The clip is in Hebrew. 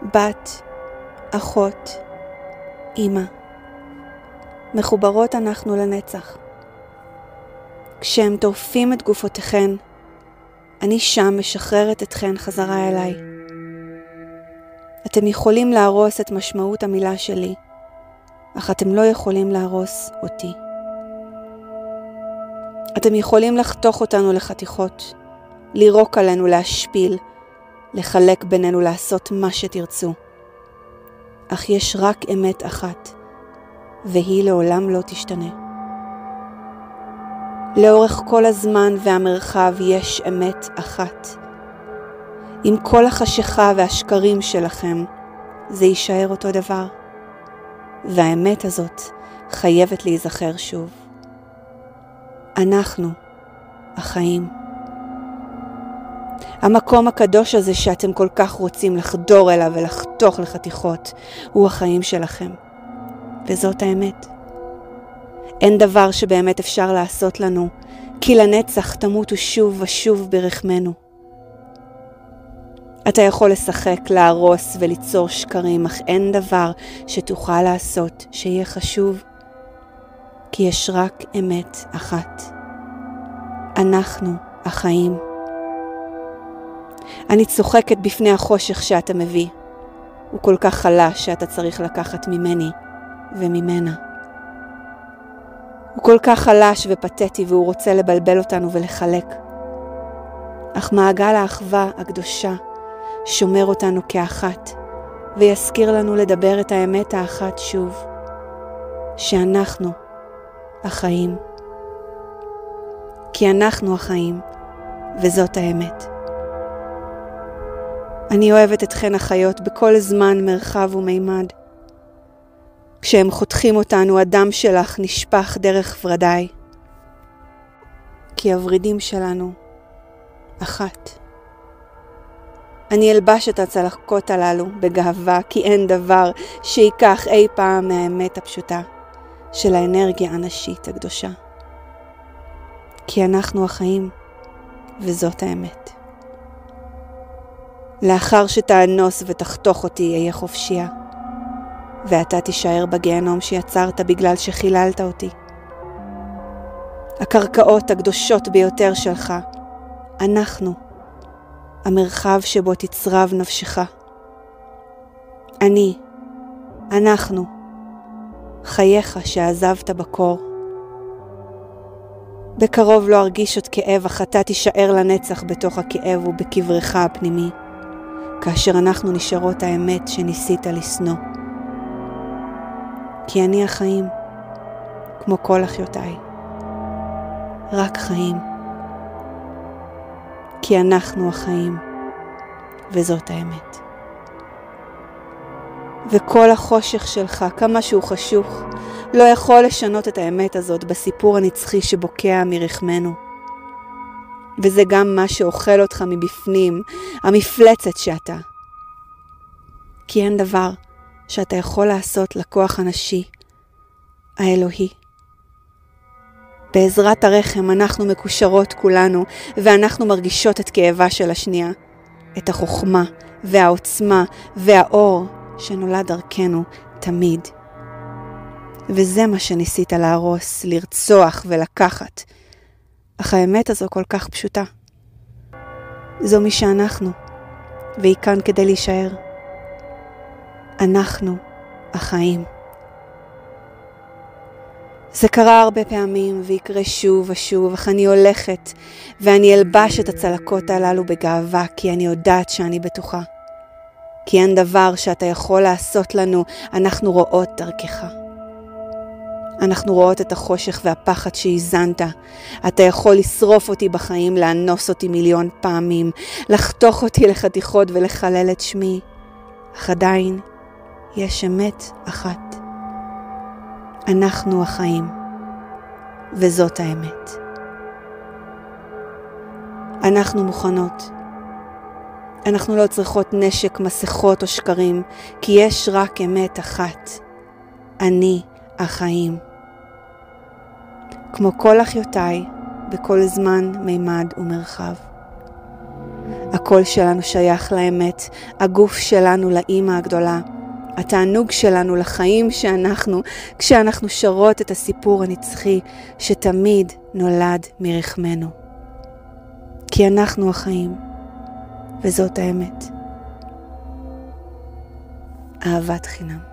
בת, אחות, אמא. מחוברות אנחנו לנצח. כשהם טורפים את גופותיכן, אני שם משחררת אתכן חזרה אליי. אתם יכולים להרוס את משמעות המילה שלי, אך אתם לא יכולים להרוס אותי. אתם יכולים לחתוך אותנו לחתיכות, לירוק עלינו, להשפיל, לחלק בינינו, לעשות מה שתרצו. אך יש רק אמת אחת, והיא לעולם לא תשתנה. לאורך כל הזמן והמרחב יש אמת אחת. עם כל החשיכה והשקרים שלכם, זה יישאר אותו דבר. והאמת הזאת חייבת להיזכר שוב. אנחנו החיים. המקום הקדוש הזה שאתם כל כך רוצים לחדור אליו ולחתוך לחתיכות, הוא החיים שלכם. וזאת האמת. אין דבר שבאמת אפשר לעשות לנו, כי לנצח תמותו שוב ושוב ברחמנו. אתה יכול לשחק, להרוס וליצור שקרים, אך אין דבר שתוכל לעשות שיהיה חשוב, כי יש רק אמת אחת. אנחנו החיים. אני צוחקת בפני החושך שאתה מביא. הוא כל כך חלש שאתה צריך לקחת ממני וממנה. הוא כל כך חלש ופתטי והוא רוצה לבלבל אותנו ולחלק. אך מעגל האחווה הקדושה שומר אותנו כאחת ויזכיר לנו לדבר את האמת האחת שוב. שאנחנו החיים. כי אנחנו החיים וזאת האמת. אני אוהבת אתכן החיות בכל זמן, מרחב ומימד. כשהם חותכים אותנו, הדם שלך נשפך דרך ורדיי. כי הורידים שלנו אחת. אני אלבש את הצלקות הללו בגאווה, כי אין דבר שיקח אי פעם מהאמת הפשוטה של האנרגיה הנשית הקדושה. כי אנחנו החיים וזאת האמת. לאחר שתאנוס ותחתוך אותי אהיה חופשייה, ואתה תישאר בגיהנום שיצרת בגלל שחיללת אותי. הקרקעות הקדושות ביותר שלך, אנחנו, המרחב שבו תצרב נפשך. אנחנו, חייך שעזבת בקור. בקרוב לא ארגיש עוד כאב, אך אתה תישאר לנצח בתוך הכאב ובקברך הפנימי, כאשר אנחנו נשארות האמת שניסית לשנוא. כי אני החיים, כמו כל אחיותיי. רק חיים. כי אנחנו החיים, וזאת האמת. וכל החושך שלך, כמה שהוא חשוך, לא יכול לשנות את האמת הזאת בסיפור הנצחי שבוקע מרחמנו. וזה גם מה שאוכל אותך מבפנים, המפלצת שאתה. כי אין דבר שאתה יכול לעשות לכוח הנשי, האלוהי. בעזרת הרחם אנחנו מקושרות כולנו, ואנחנו מרגישות את כאבה של השנייה, את החוכמה והעוצמה והאור שנולד דרכנו תמיד. וזה מה שניסית להרוס, לרצוח ולקחת. אך האמת הזו כל כך פשוטה. זו מי שאנחנו, והיא כאן כדי להישאר. אנחנו החיים. זה קרה הרבה פעמים ויקרה שוב ושוב, אך אני הולכת ואני אלבש את הצלקות הללו בגאווה, כי אני יודעת שאני בטוחה. כי אין דבר שאתה יכול לעשות לנו, אנחנו רואות דרכך. אנחנו רואות את החושך והפחד שהזנת. אתה יכול לשרוף אותי בחיים, לאנוס אותי מיליון פעמים, לחתוך אותי לחתיכות ולחלל את שמי. אך עדיין יש אמת אחת. אנחנו החיים, וזאת האמת. אנחנו מוכנות. אנחנו לא צריכות נשק, מסכות או שקרים, כי יש רק אמת אחת. אני החיים. כמו כל אחיותיי, בכל זמן, מימד ומרחב. הקול שלנו שייך לאמת, הגוף שלנו לאמא הגדולה, התענוג שלנו לחיים כשאנחנו שרות את הסיפור הנצחי שתמיד נולד מרחמנו. כי אנחנו החיים, וזאת האמת. אהבת חינם.